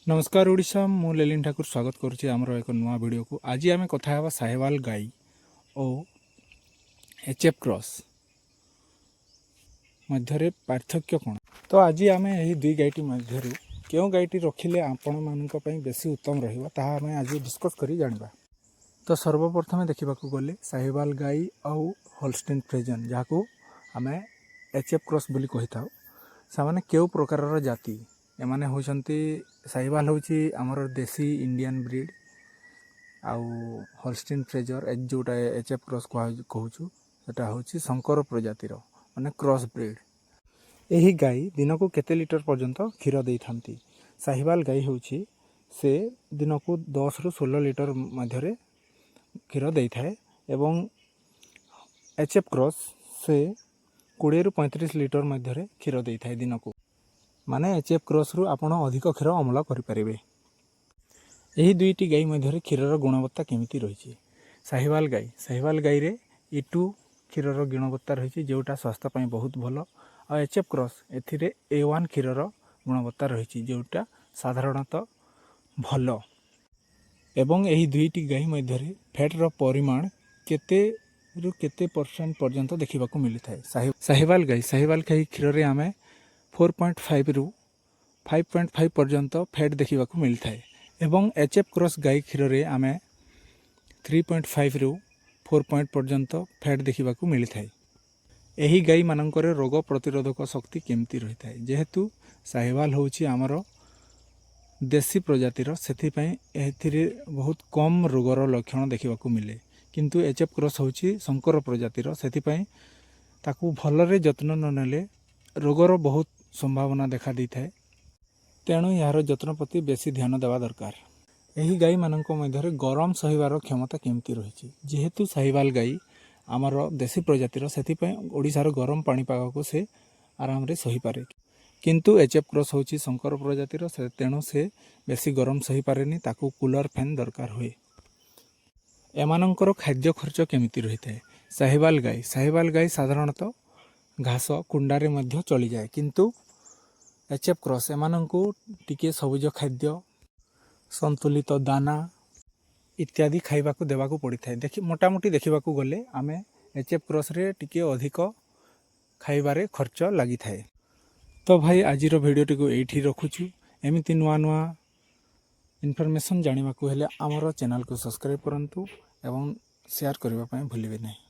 नमस्कार ओडिशा मु लेलिन ठाकुर स्वागत करुच्ची आमर एक नुआ वीडियो को। आज आम कथा हेबा साहिवाल गाई और एचएफ क्रॉस मध्य पार्थक्य कौन। तो आज आम यही दुई गाईटी मध्य क्यों गाईटी रखिले आपण मानक बेसी उत्तम रहा आम आज डिस्कस करी जानिबा। तो सर्वप्रथम देखा गले साहिवाल गाई और होल्स्टीन फ्रिजियन जहाँ आम एचएफ क्रॉस बोली कही था से क्यों प्रकार जाति एमाने होइछन्ति। साहिवाल होची आमर देसी इंडियन ब्रीड आउ होल्स्टीन फ्रिजियन जोटा एचएफ क्रॉस कहूँ सेटा होची शंकर प्रजातिर माने क्रॉस ब्रीड। यही गाई दिन को केते लिटर पर्यंत क्षीर दे थांती। साहिवाल गाई होची से दिन को 10 रु 16 लिटर मध्य क्षीर दे थाए एवं एचएफ क्रॉस से 20 रु 35 लिटर मध्य क्षीर दे थाए दिन को। माने एचएफ क्रॉस रु आपण अधिक क्षीर अमल करें। यही दुईटी गाई मध्य क्षीर गुणवत्ता केमिति रही। साहिवाल गाई रे E2 क्षीर गुणवत्ता रही जोटा स्वास्थ्य बहुत भल और एचएफ क्रॉस एथिरे A1 क्षीर गुणवत्ता रही जोटा साधारणतः भल। एवं यही दुईटी गाई मध्य फैटर परिमाण केते रु केते % पर्यंत देखा मिलता है। साहिवाल गाई क्षीर रे आमे 4.5 रु 5.5 पर्यंत फैट देखा मिलता है। एवं एचएफ क्रॉस गाई क्षीर रे आमे 3.5 रु 4 पर्यंत फैट देखा मिलता है। यही गाई मानकर रोग प्रतिरोधक शक्ति केमती रही है जेहेतु साहिवाल होची आमर देसी प्रजातिर से बहुत कम रोगर लक्षण देखा मिले किंतु एचएफ क्रॉस होची शंकर प्रजातिर से भलरे जत्न न नेले रोगर बहुत संभावना देखा दी थाए। तेणु यार जत्न प्रति बेसी ध्यान देवा दरकार। यही गाई मानक मध्य गरम सहिबार क्षमता केमती रही जेहेतु साहिवाल गाई आमर देसी प्रजातिर से ओडिशार गरम पाणीपाग को से आराम रे सही पारे किंतु एचएफ क्रॉस होची शंकर प्रजातिर तेणु से बेसी गरम सही पारेनी ताकू कूलर फैन दरकार हुए। एमानंकर खाद्य खर्च केमिति रही है। साहिवाल गाई साधारणतः घास कुंडारे मध्य चली जाए किंतु एचएफ क्रॉस एमानंकु टिके सबुज खाद्य संतुलित दाना इत्यादि खाइबा को देवा को पड़ी था। मोटामोटी देखा गले आम एचएफ क्रॉस रे टिके अधिक खाइबारे खर्च लगी थाए। तो भाई आजिर भिडियोटी को एठी रखुछु। एमिति नुआ नुआ इनफॉरमेशन जानिबा को हेले आमर चैनल को सब्सक्राइब करंतु एवं शेयर करबा पय भूलिबे नहीं।